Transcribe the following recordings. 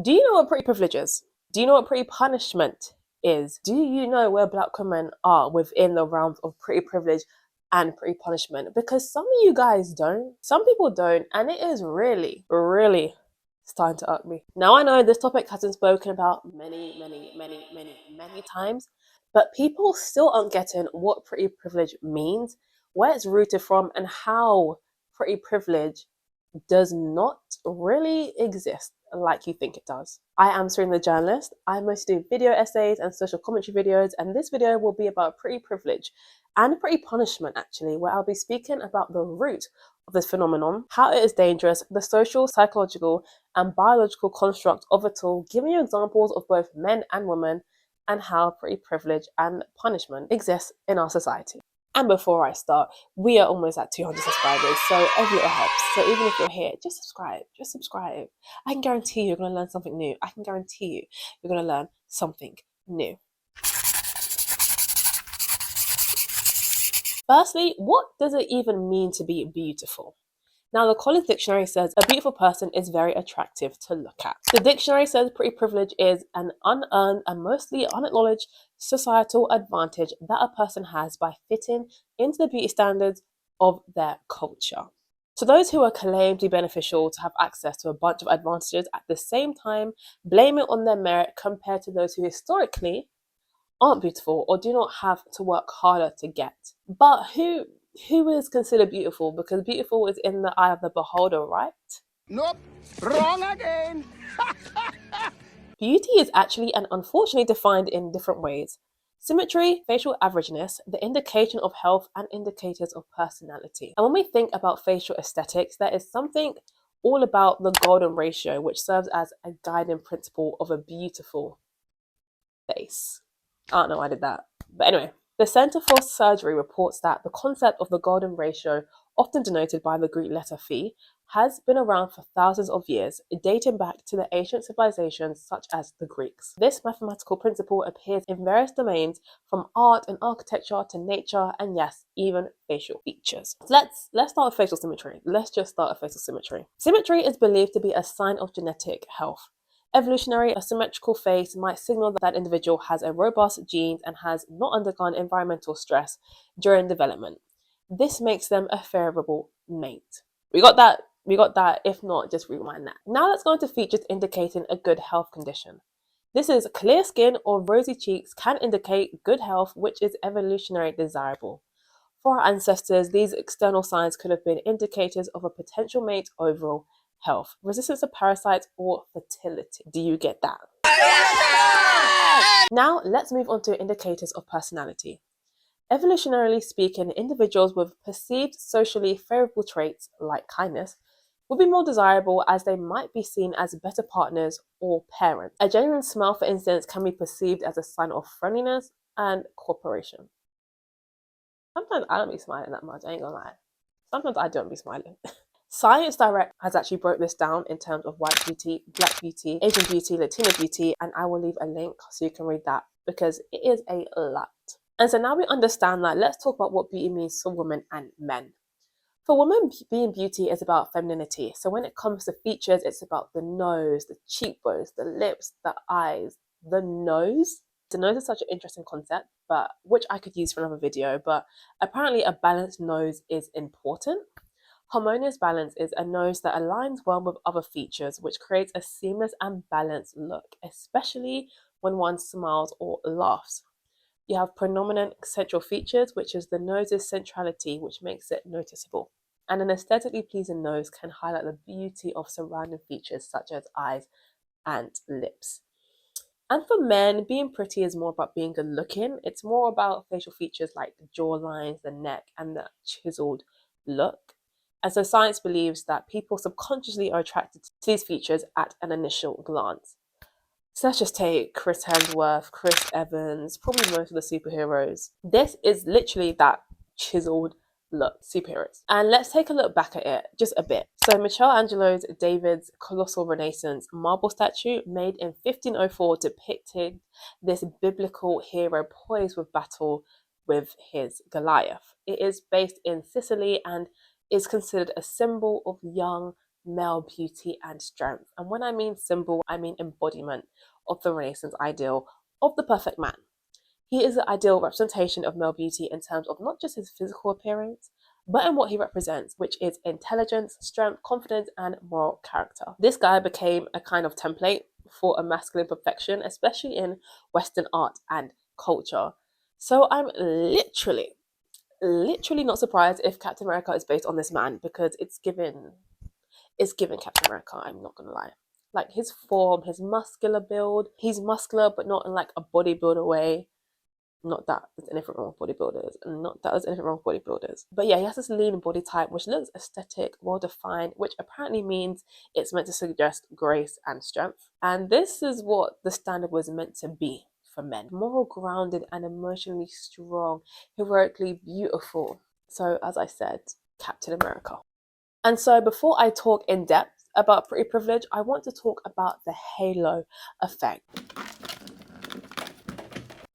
Do you know what pretty privilege is? Do you know what pretty punishment is? Do you know where black women are within the realms of pretty privilege and pretty punishment? Because some of you guys don't. Some people don't. And it is really, really starting to irk me. Now, I know this topic has been spoken about many times, but people still aren't getting what pretty privilege means, where it's rooted from, and how pretty privilege does not really exist like you think it does. I am Serena the journalist. I mostly do video essays and social commentary videos, and this video will be about pretty privilege and pretty punishment, actually, where I'll be speaking about the root of this phenomenon, how it is dangerous, the social, psychological, and biological construct of it all, giving you examples of both men and women, and how pretty privilege and punishment exists in our society. And before I start, we are almost at 200 subscribers, so every little helps. So even if you're here, just subscribe. I can guarantee you're going to learn something new. I can guarantee you're going to learn something new. Firstly, what does it even mean to be beautiful? Now, the Collins Dictionary says a beautiful person is very attractive to look at. The dictionary says pretty privilege is an unearned and mostly unacknowledged societal advantage that a person has by fitting into the beauty standards of their culture. To those who are claimed to be beneficial to have access to a bunch of advantages at the same time, blame it on their merit compared to those who historically aren't beautiful or do not have to work harder to get. But who is considered beautiful? Because beautiful is in the eye of the beholder, right? Nope, wrong again. Beauty is actually and unfortunately defined in different ways. Symmetry, facial averageness, the indication of health, and indicators of personality. And when we think about facial aesthetics, there is something all about the golden ratio, which serves as a guiding principle of a beautiful face. I don't know why I did that. But anyway, the Center for Surgery reports that the concept of the golden ratio, often denoted by the Greek letter phi, has been around for thousands of years, dating back to the ancient civilizations such as the Greeks. This mathematical principle appears in various domains, from art and architecture to nature, and yes, even facial features. So let's start with facial symmetry. Let's just start with facial symmetry. Symmetry is believed to be a sign of genetic health. Evolutionary, a symmetrical face might signal that individual has a robust genes and has not undergone environmental stress during development. This makes them a favorable mate. We got that. If not, just rewind that. Now let's go into features indicating a good health condition. This is clear skin or rosy cheeks can indicate good health, which is evolutionarily desirable. For our ancestors, these external signs could have been indicators of a potential mate's overall health, resistance to parasites, or fertility. Do you get that? Now let's move on to indicators of personality. Evolutionarily speaking, individuals with perceived socially favorable traits like kindness would be more desirable as they might be seen as better partners or parents. A genuine smile, for instance, can be perceived as a sign of friendliness and cooperation. Sometimes I don't be smiling that much, I ain't gonna lie. Sometimes I don't be smiling. Science Direct has actually broke this down in terms of white beauty, black beauty, Asian beauty, Latino beauty, and I will leave a link so you can read that because it is a lot. And so now we understand that, let's talk about what beauty means for women and men. For women, being beauty is about femininity. So when it comes to features, it's about the nose, the cheekbones, the lips, the eyes, the nose. The nose is such an interesting concept, but which I could use for another video, but apparently a balanced nose is important. Harmonious balance is a nose that aligns well with other features, which creates a seamless and balanced look, especially when one smiles or laughs. You have predominant central features, which is the nose's centrality, which makes it noticeable. And an aesthetically pleasing nose can highlight the beauty of surrounding features such as eyes and lips. And for men, being pretty is more about being good looking. It's more about facial features like the jawlines, the neck, and the chiseled look. And so science believes that people subconsciously are attracted to these features at an initial glance. So let's just take Chris Hemsworth, Chris Evans, probably most of the superheroes. This is literally that chiseled look, superheroes. And let's take a look back at it just a bit. So Michelangelo's David's Colossal Renaissance marble statue made in 1504 depicted this biblical hero poised with battle with his Goliath. It is based in Sicily and is considered a symbol of young, male beauty and strength. And when I mean symbol, I mean embodiment of the Renaissance ideal of the perfect man. He is the ideal representation of male beauty in terms of not just his physical appearance, but in what he represents, which is intelligence, strength, confidence, and moral character. This guy became a kind of template for a masculine perfection, especially in Western art and culture. So I'm literally not surprised if Captain America is based on this man, because it's given Captain America, I'm not gonna lie. Like his form, his muscular build, he's muscular but not in like a bodybuilder way. Not that there's anything wrong with bodybuilders, and not that there's anything wrong with bodybuilders. But yeah, he has this lean body type which looks aesthetic, well defined, which apparently means it's meant to suggest grace and strength. And this is what the standard was meant to be for men: moral, grounded, and emotionally strong, heroically beautiful. So, as I said, Captain America. And so, before I talk in depth about pretty privilege, I want to talk about the halo effect.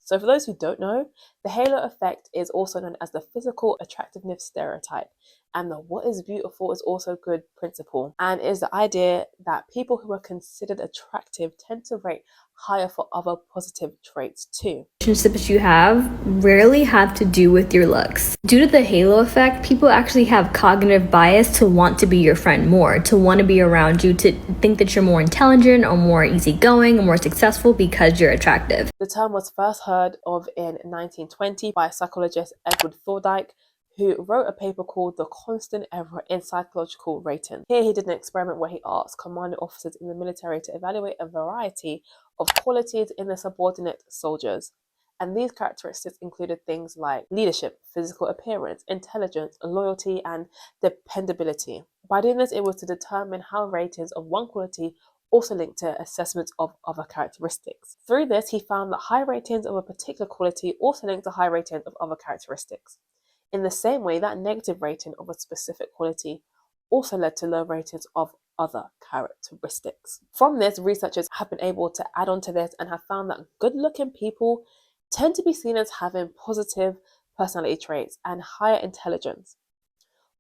So for those who don't know, the halo effect is also known as the physical attractiveness stereotype, and the what is beautiful is also good principle, and is the idea that people who are considered attractive tend to rate higher for other positive traits too. Relationships you have rarely have to do with your looks. Due to the halo effect, people actually have cognitive bias to want to be your friend more, to want to be around you, to think that you're more intelligent or more easygoing or more successful because you're attractive. The term was first heard of in 1920 by psychologist Edward Thorndike, who wrote a paper called The Constant Error in Psychological Rating. Here he did an experiment where he asked commanding officers in the military to evaluate a variety of qualities in the subordinate soldiers. And these characteristics included things like leadership, physical appearance, intelligence, loyalty, and dependability. By doing this, it was to determine how ratings of one quality also linked to assessments of other characteristics. Through this, he found that high ratings of a particular quality also linked to high ratings of other characteristics. In the same way, that negative rating of a specific quality also led to low ratings of other characteristics. From this, researchers have been able to add on to this and have found that good-looking people tend to be seen as having positive personality traits and higher intelligence.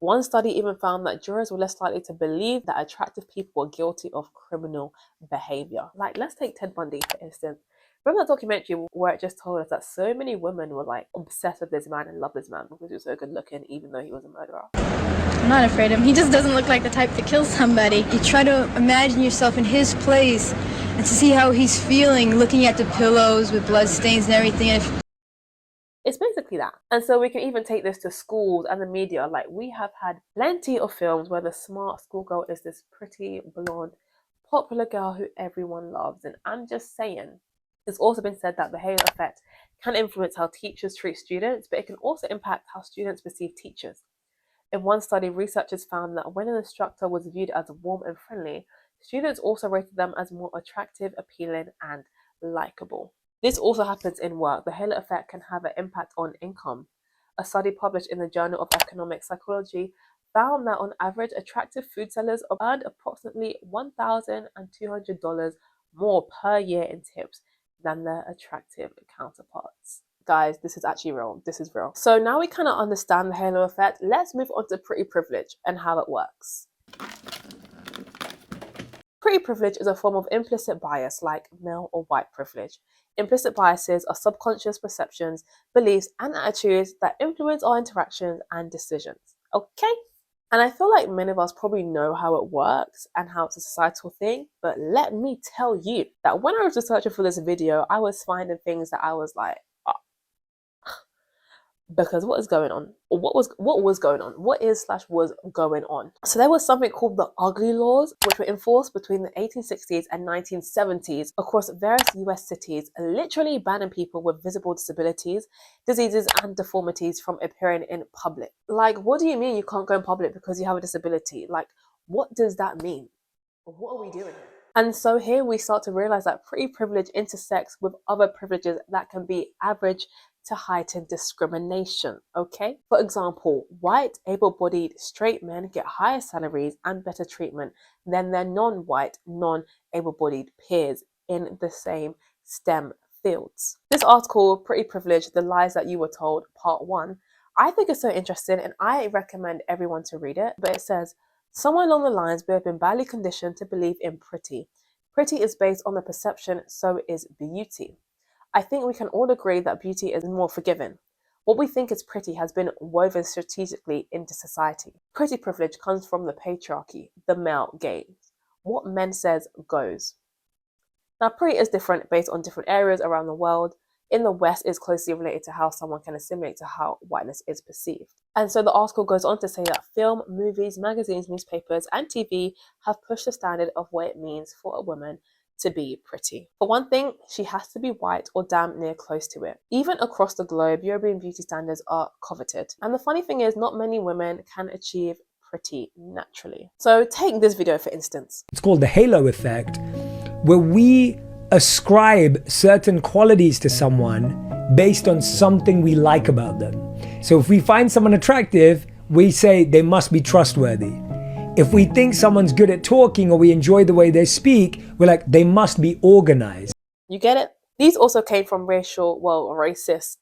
One study even found that jurors were less likely to believe that attractive people were guilty of criminal behavior. Like, let's take Ted Bundy, for instance. Remember that documentary where it just told us that so many women were like obsessed with this man and loved this man because he was so good looking, even though he was a murderer? I'm not afraid of him. He just doesn't look like the type to kill somebody. You try to imagine yourself in his place and to see how he's feeling, looking at the pillows with blood stains and everything. It's basically that. And so we can even take this to schools and the media. Like, we have had plenty of films where the smart schoolgirl is this pretty, blonde, popular girl who everyone loves. And I'm just saying, it's also been said that the halo effect can influence how teachers treat students, but it can also impact how students perceive teachers. In one study, researchers found that when an instructor was viewed as warm and friendly, students also rated them as more attractive, appealing, and likable. This also happens in work. The halo effect can have an impact on income. A study published in the Journal of Economic Psychology found that on average, attractive food sellers earned approximately $1,200 more per year in tips than their attractive counterparts. Guys, this is actually real. This is real. So now we kind of understand the halo effect. Let's move on to pretty privilege and how it works. Pretty privilege is a form of implicit bias like male or white privilege. Implicit biases are subconscious perceptions, beliefs, and attitudes that influence our interactions and decisions. Okay? And I feel like many of us probably know how it works and how it's a societal thing, but let me tell you that when I was researching for this video, I was finding things that I was like, because what is going on? Or what was going on? What is / was going on? So there was something called the ugly laws, which were enforced between the 1860s and 1970s across various US cities, literally banning people with visible disabilities, diseases, and deformities from appearing in public. Like, what do you mean you can't go in public because you have a disability? Like, what does that mean? What are we doing here? And so here we start to realize that pretty privilege intersects with other privileges that can be average to heighten discrimination, okay? For example, white, able-bodied, straight men get higher salaries and better treatment than their non-white, non-able-bodied peers in the same STEM fields. This article, Pretty Privilege, The Lies That You Were Told, Part 1, I think is so interesting and I recommend everyone to read it. But it says, Somewhere along the lines, we have been badly conditioned to believe in pretty. Pretty is based on the perception, so is beauty. I think we can all agree that beauty is more forgiving. What we think is pretty has been woven strategically into society. Pretty privilege comes from the patriarchy, the male gaze. What men says goes. Now, pretty is different based on different areas around the world. In the West, it's closely related to how someone can assimilate to how whiteness is perceived. And so the article goes on to say that film, movies, magazines, newspapers, and TV have pushed the standard of what it means for a woman to be pretty. For one thing, she has to be white or damn near close to it. Even across the globe, European beauty standards are coveted. And the funny thing is, not many women can achieve pretty naturally. So take this video for instance. It's called the halo effect, where we ascribe certain qualities to someone based on something we like about them. So if we find someone attractive, we say they must be trustworthy. If we think someone's good at talking or we enjoy the way they speak, we're like, they must be organized. You get it? These also came from racist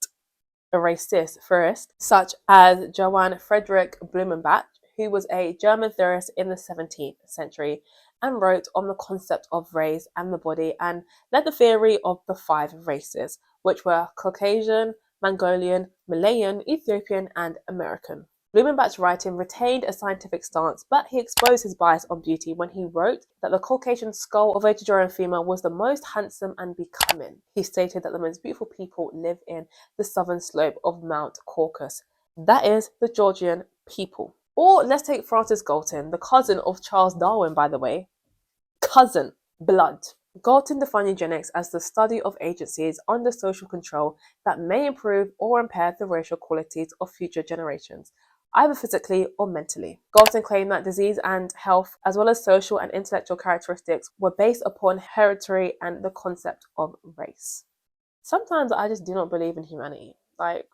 theorists such as Johann Friedrich Blumenbach, who was a German theorist in the 17th century and wrote on the concept of race and the body and led the theory of the 5 races, which were Caucasian, Mongolian, Malayan, Ethiopian, and American. Blumenbach's writing retained a scientific stance, but he exposed his bias on beauty when he wrote that the Caucasian skull of a Georgian female was the most handsome and becoming. He stated that the most beautiful people live in the southern slope of Mount Caucasus. That is, the Georgian people. Or let's take Francis Galton, the cousin of Charles Darwin, by the way. Cousin, blood. Galton defined eugenics as the study of agencies under social control that may improve or impair the racial qualities of future generations, either physically or mentally. Galton claimed that disease and health, as well as social and intellectual characteristics, were based upon heredity and the concept of race. Sometimes I just do not believe in humanity. Like,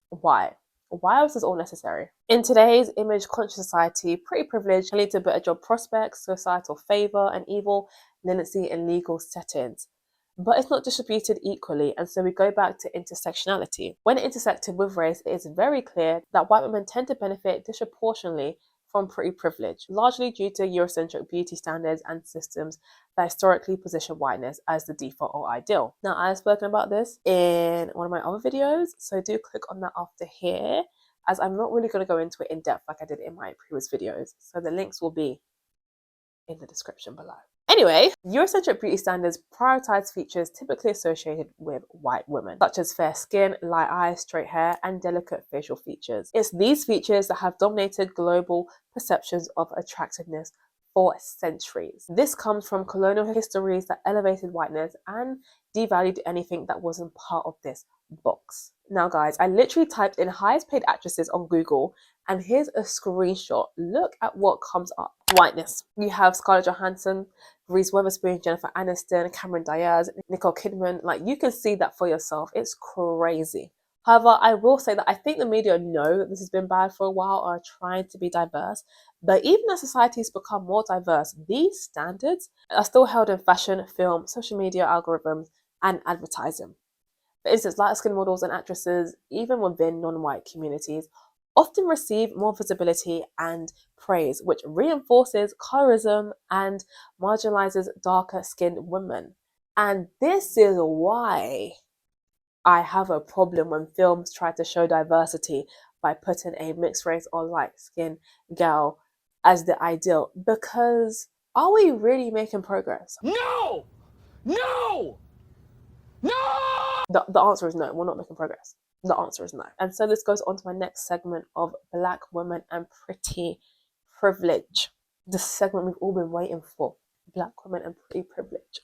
why? Why was this all necessary? In today's image-conscious society, pretty privilege can lead to better job prospects, societal favour, and evil leniency in legal settings. But it's not distributed equally, and so we go back to intersectionality. When intersected with race, it is very clear that white women tend to benefit disproportionately from pretty privilege, largely due to Eurocentric beauty standards and systems that historically position whiteness as the default or ideal. Now, I've spoken about this in one of my other videos, so do click on that after here, as I'm not really going to go into it in depth like I did in my previous videos, so the links will be in the description below. Anyway, Eurocentric beauty standards prioritize features typically associated with white women, such as fair skin, light eyes, straight hair, and delicate facial features. It's these features that have dominated global perceptions of attractiveness for centuries. This comes from colonial histories that elevated whiteness and devalued anything that wasn't part of this box. Now guys, I literally typed in highest paid actresses on Google, and here's a screenshot. Look at what comes up. Whiteness. You have Scarlett Johansson, Reese Witherspoon, Jennifer Aniston, Cameron Diaz, Nicole Kidman. Like, you can see that for yourself. It's crazy. However, I will say that I think the media know that this has been bad for a while, or are trying to be diverse. But even as societies become more diverse, these standards are still held in fashion, film, social media algorithms, and advertising. For instance, light-skinned models and actresses, even within non-white communities, often receive more visibility and praise, which reinforces colorism and marginalizes darker-skinned women. And this is why I have a problem when films try to show diversity by putting a mixed race or light-skinned girl as the ideal. Because are we really making progress? No! No! No! The answer is no, we're not making progress. The answer is no. And so this goes on to my next segment of Black women and pretty privilege. The segment we've all been waiting for. Black women and pretty privilege.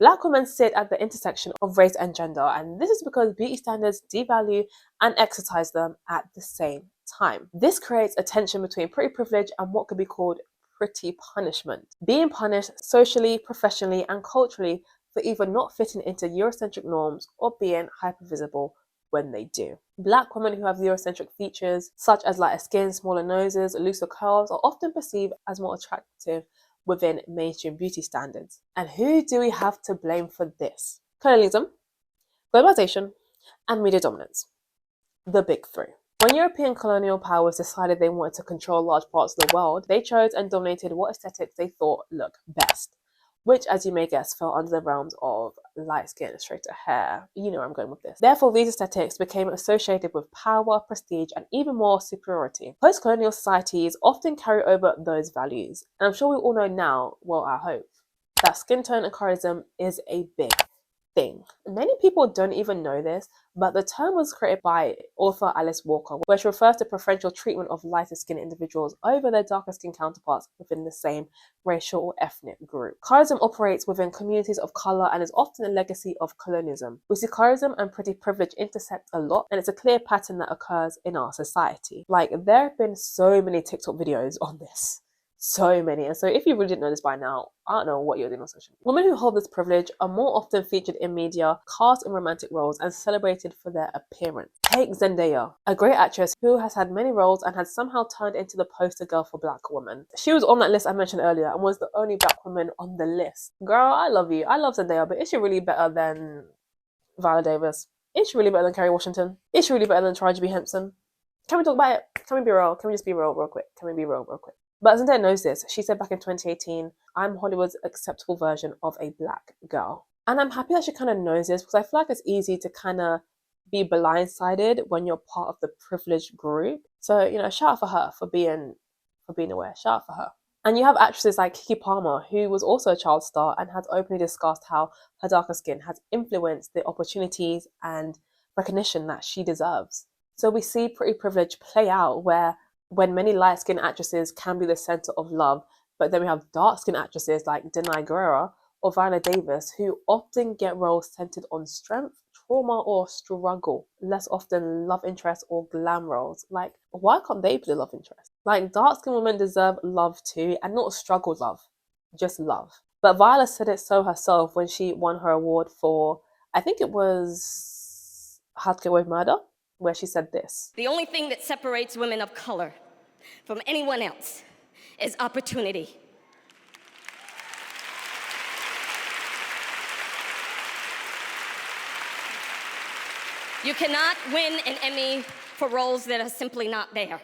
Black women sit at the intersection of race and gender, and this is because beauty standards devalue and exercise them at the same time. This creates a tension between pretty privilege and what could be called pretty punishment. Being punished socially, professionally, and culturally for either not fitting into Eurocentric norms or being hypervisible when they do. Black women who have Eurocentric features, such as lighter skin, smaller noses, looser curves, are often perceived as more attractive within mainstream beauty standards. And who do we have to blame for this? Colonialism, globalization, and media dominance. The big 3. When European colonial powers decided they wanted to control large parts of the world, they chose and dominated what aesthetics they thought looked best, which, as you may guess, fell under the realms of light skin, straighter hair. You know where I'm going with this. Therefore, these aesthetics became associated with power, prestige, and even more superiority. Post-colonial societies often carry over those values, and I'm sure we all know now, well, I hope, that skin tone and colorism is a big thing. Many people don't even know this, but the term was created by author Alice Walker, which refers to preferential treatment of lighter skinned individuals over their darker skinned counterparts within the same racial or ethnic group. Colorism operates within communities of colour and is often a legacy of colonialism. We see colorism and pretty privilege intersect a lot, and it's a clear pattern that occurs in our society. Like, there have been so many TikTok videos on this. So many. And so if you really didn't know this by now, I don't know what you're doing on social media. Women who hold this privilege are more often featured in media, cast in romantic roles, and celebrated for their appearance. Take Zendaya, a great actress who has had many roles and has somehow turned into the poster girl for black women. She was on that list I mentioned earlier and was the only black woman on the list. Girl, I love you. I love Zendaya, but is she really better than Viola Davis? Is she really better than Kerry Washington? Is she really better than Taraji B. Henson? Can we talk about it? Can we be real? Can we just be real quick? Can we be real quick? But Zendaya knows this. She said back in 2018, I'm Hollywood's acceptable version of a black girl. And I'm happy that she kind of knows this, because I feel like it's easy to kind of be blindsided when you're part of the privileged group. So, you know, shout out for her for being aware. Shout out for her. And you have actresses like Keke Palmer, who was also a child star and has openly discussed how her darker skin has influenced the opportunities and recognition that she deserves. So we see pretty privilege play out when many light-skinned actresses can be the center of love, but then we have dark-skinned actresses like Denai Guerrera or Viola Davis who often get roles centered on strength, trauma, or struggle, less often love interest or glam roles. Like, why can't they be the love interest? Like, dark-skinned women deserve love too, and not struggle love, just love. But Viola said it so herself when she won her award for, I think it was How to Get Away with Murder, where she said this: "The only thing that separates women of color from anyone else is opportunity. You cannot win an Emmy for roles that are simply not there."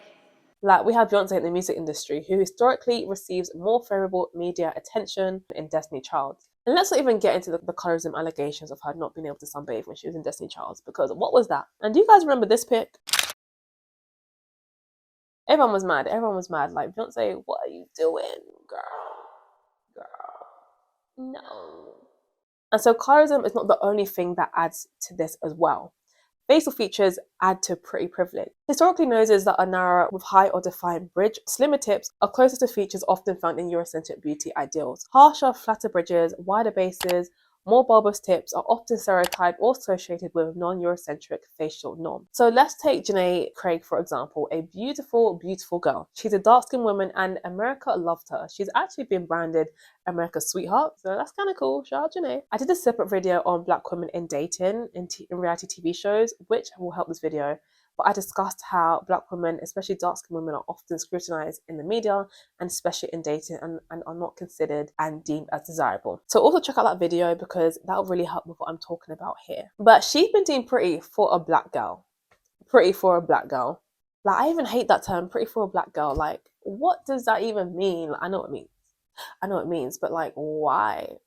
Like, we have Beyonce in the music industry, who historically receives more favorable media attention in Destiny Child. And let's not even get into the colorism allegations of her not being able to sunbathe when she was in Destiny Child, because what was that? And do you guys remember this pic? Everyone was mad. Like, Beyonce, what are you doing, girl? No. And so colorism is not the only thing that adds to this as well. Facial features add to pretty privilege. Historically, noses that are narrow with high or defined bridge, slimmer tips are closer to features often found in Eurocentric beauty ideals. Harsher, flatter bridges, wider bases, more bulbous tips are often stereotyped or associated with non-Eurocentric facial norms. So let's take Janae Craig, for example, a beautiful, beautiful girl. She's a dark-skinned woman and America loved her. She's actually been branded America's sweetheart, so that's kind of cool. Shout out Janae. I did a separate video on black women in dating in reality TV shows, which will help this video. But I discussed how black women, especially dark-skinned women, are often scrutinized in the media and especially in dating and are not considered and deemed as desirable. So also check out that video because that will really help with what I'm talking about here. But she's been deemed pretty for a black girl. Pretty for a black girl. Like, I even hate that term, pretty for a black girl. Like, what does that even mean? Like, I know what it means, but like, why?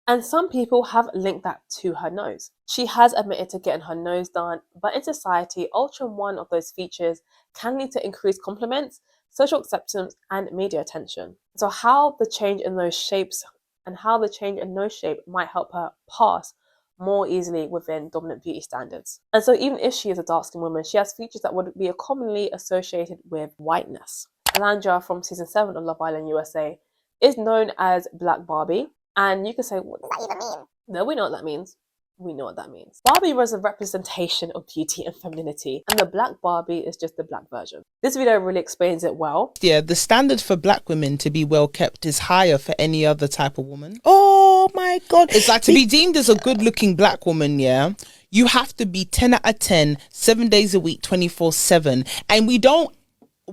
And some people have linked that to her nose. She has admitted to getting her nose done, but in society, altering one of those features can lead to increased compliments, social acceptance, and media attention. So how the change in those shapes and how the change in nose shape might help her pass more easily within dominant beauty standards. And so even if she is a dark-skinned woman, she has features that would be commonly associated with whiteness. Alandra from season 7 of Love Island USA is known as Black Barbie. And you can say, what does that even mean? No, we know what that means. We know what that means. Barbie was a representation of beauty and femininity, and the Black Barbie is just the black version. This video really explains it well. Yeah, the standard for black women to be well kept is higher for any other type of woman. Oh my God. It's like to be deemed as a good looking black woman, yeah, you have to be 10 out of 10, 7 days a week, 24/7. And we don't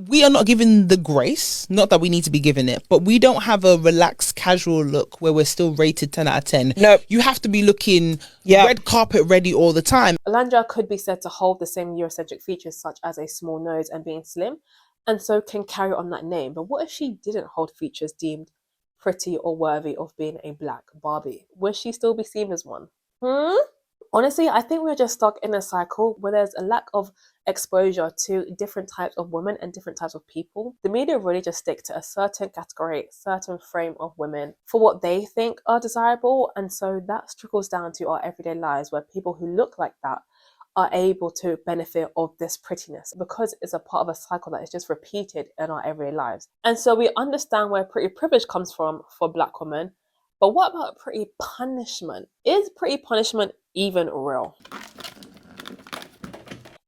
we are not given the grace, not that we need to be given it, but we don't have a relaxed, casual look where we're still rated 10 out of 10. Nope. You have to be looking Yep. red carpet ready all the time. Alondra could be said to hold the same Eurocentric features such as a small nose and being slim, and so can carry on that name. But what if she didn't hold features deemed pretty or worthy of being a black Barbie? Would she still be seen as one? Honestly, I think we're just stuck in a cycle where there's a lack of exposure to different types of women and different types of people. The media really just stick to a certain category, certain frame of women for what they think are desirable. And so that trickles down to our everyday lives where people who look like that are able to benefit of this prettiness because it's a part of a cycle that is just repeated in our everyday lives. And so we understand where pretty privilege comes from for Black women. But what about pretty punishment? Is pretty punishment even real?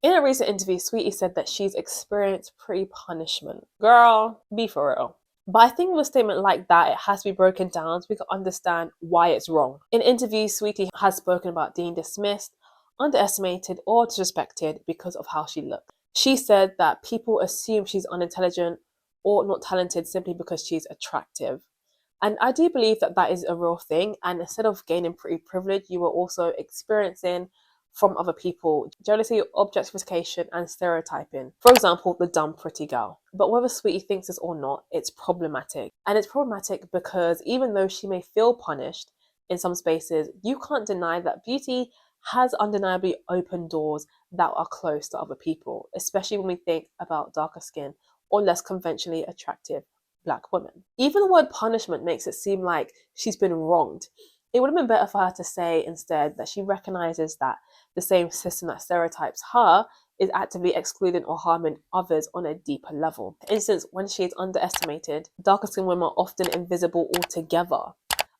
In a recent interview, Sweetie said that she's experienced pretty punishment. Girl, be for real. But I think with a statement like that, it has to be broken down so we can understand why it's wrong. In interviews, Sweetie has spoken about being dismissed, underestimated, or disrespected because of how she looked. She said that people assume she's unintelligent or not talented simply because she's attractive. And I do believe that that is a real thing. And instead of gaining pretty privilege, you were also experiencing from other people jealousy, objectification, and stereotyping. For example, the dumb pretty girl. But whether Sweetie thinks this or not, it's problematic. And it's problematic because even though she may feel punished in some spaces, you can't deny that beauty has undeniably opened doors that are closed to other people, especially when we think about darker skin or less conventionally attractive Black women. Even the word punishment makes it seem like she's been wronged. It would have been better for her to say instead that she recognizes that the same system that stereotypes her is actively excluding or harming others on a deeper level. For instance, when she is underestimated, darker skinned women are often invisible altogether.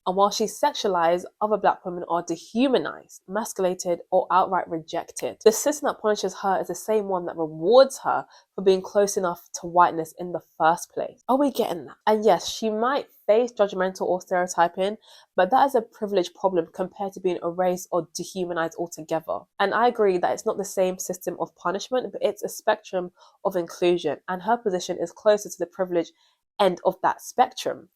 And while she's sexualized, other Black women are dehumanized, emasculated, or outright rejected. The system that punishes her is the same one that rewards her for being close enough to whiteness in the first place. Are we getting that? And yes, she might face judgmental or stereotyping, but that is a privilege problem compared to being erased or dehumanized altogether. And I agree that it's not the same system of punishment, but it's a spectrum of inclusion, and her position is closer to the privilege end of that spectrum.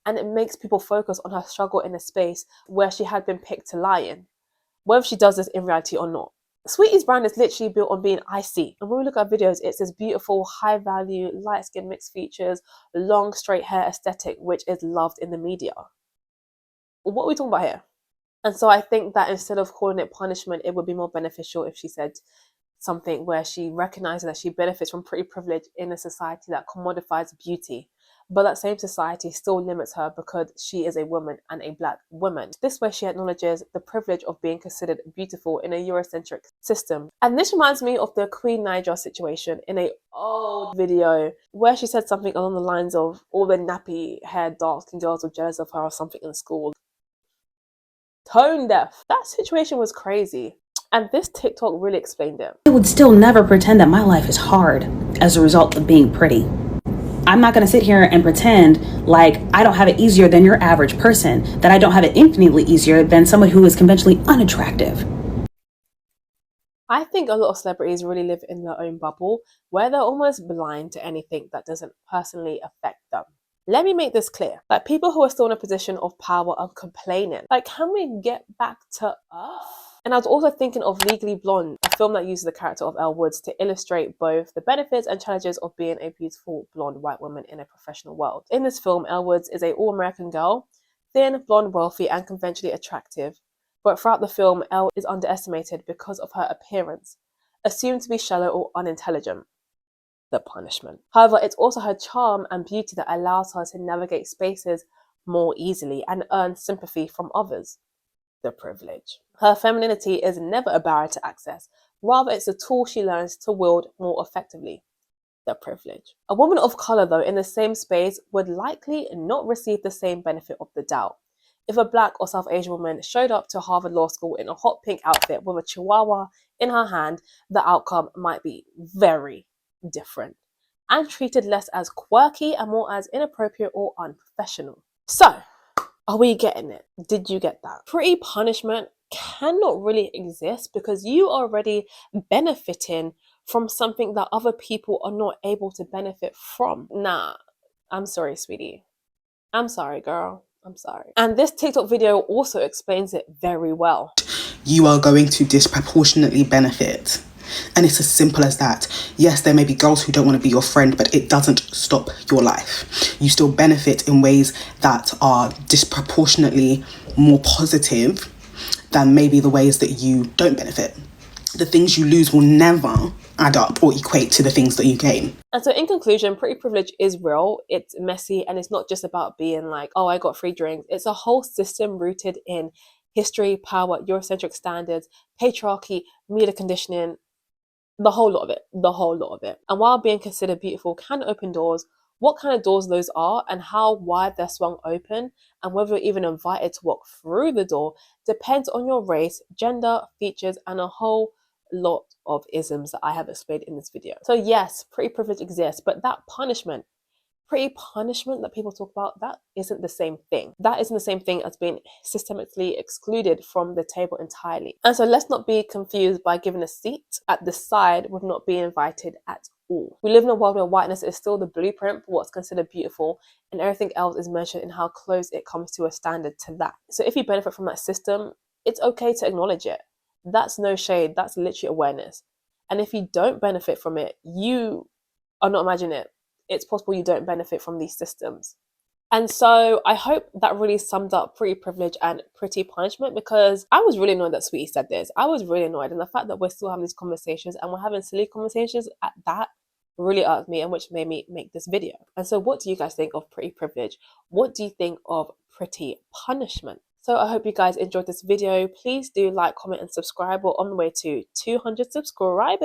And it makes people focus on her struggle in a space where she had been picked to lie in, whether she does this in reality or not. Sweetie's brand is literally built on being icy. And when we look at videos, it's this beautiful, high value, light skin, mixed features, long straight hair aesthetic, which is loved in the media. What are we talking about here? And so I think that instead of calling it punishment, it would be more beneficial if she said something where she recognizes that she benefits from pretty privilege in a society that commodifies beauty. But that same society still limits her because she is a woman and a Black woman. This way she acknowledges the privilege of being considered beautiful in a Eurocentric system. And this reminds me of the Queen Naija situation in a old video where she said something along the lines of all the nappy haired dark skinned girls were jealous of her or something in school. Tone deaf. That situation was crazy. And this TikTok really explained it. I would still never pretend that my life is hard as a result of being pretty. I'm not going to sit here and pretend like I don't have it easier than your average person, that I don't have it infinitely easier than someone who is conventionally unattractive. I think a lot of celebrities really live in their own bubble where they're almost blind to anything that doesn't personally affect them. Let me make this clear. Like, people who are still in a position of power are complaining. Like, can we get back to earth? And I was also thinking of Legally Blonde, a film that uses the character of Elle Woods to illustrate both the benefits and challenges of being a beautiful blonde white woman in a professional world. In this film, Elle Woods is an all-American girl, thin, blonde, wealthy, and conventionally attractive. But throughout the film, Elle is underestimated because of her appearance, assumed to be shallow or unintelligent. The punishment. However, it's also her charm and beauty that allows her to navigate spaces more easily and earn sympathy from others. The privilege. Her femininity is never a barrier to access. Rather, it's a tool she learns to wield more effectively. The privilege. A woman of color, though, in the same space would likely not receive the same benefit of the doubt. If a Black or South Asian woman showed up to Harvard Law School in a hot pink outfit with a chihuahua in her hand, the outcome might be very different and treated less as quirky and more as inappropriate or unprofessional. So, are we getting it? Did you get that? Pretty punishment cannot really exist because you are already benefiting from something that other people are not able to benefit from. Nah, I'm sorry, sweetie. I'm sorry, girl. I'm sorry. And this TikTok video also explains it very well. You are going to disproportionately benefit. And it's as simple as that. Yes, there may be girls who don't want to be your friend, but it doesn't stop your life. You still benefit in ways that are disproportionately more positive than maybe the ways that you don't benefit. The things you lose will never add up or equate to the things that you gain. And so in conclusion, pretty privilege is real, it's messy, and it's not just about being like, oh, I got free drinks. It's a whole system rooted in history, power, Eurocentric standards, patriarchy, media conditioning, the whole lot of it. And while being considered beautiful can open doors, what kind of doors those are and how wide they're swung open and whether you're even invited to walk through the door depends on your race, gender, features, and a whole lot of isms that I have explained in this video. So yes, pretty privilege exists, but that pretty punishment that people talk about, that isn't the same thing. That isn't the same thing as being systematically excluded from the table entirely. And so let's not be confused by giving a seat at the side with not being invited at all. We live in a world where whiteness is still the blueprint for what's considered beautiful, and everything else is measured in how close it comes to a standard to that. So if you benefit from that system, it's okay to acknowledge it. That's no shade, that's literally awareness. And if you don't benefit from it, you are not imagining it. It's possible you don't benefit from these systems. And so I hope that really summed up pretty privilege and pretty punishment, because I was really annoyed that Sweetie said this. I was really annoyed. And the fact that we're still having these conversations and we're having silly conversations at that really irked me, and which made me make this video. And so what do you guys think of pretty privilege? What do you think of pretty punishment? So I hope you guys enjoyed this video. Please do like, comment, and subscribe. We're on the way to 200 subscribers.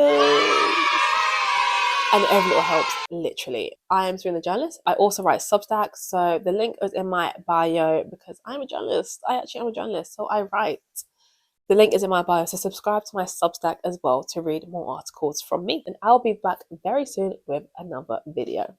And every little helps, literally. I am Serena the Journalist. I also write Substack, so the link is in my bio because I'm a journalist. I actually am a journalist, so I write. The link is in my bio, so subscribe to my Substack as well to read more articles from me. And I'll be back very soon with another video.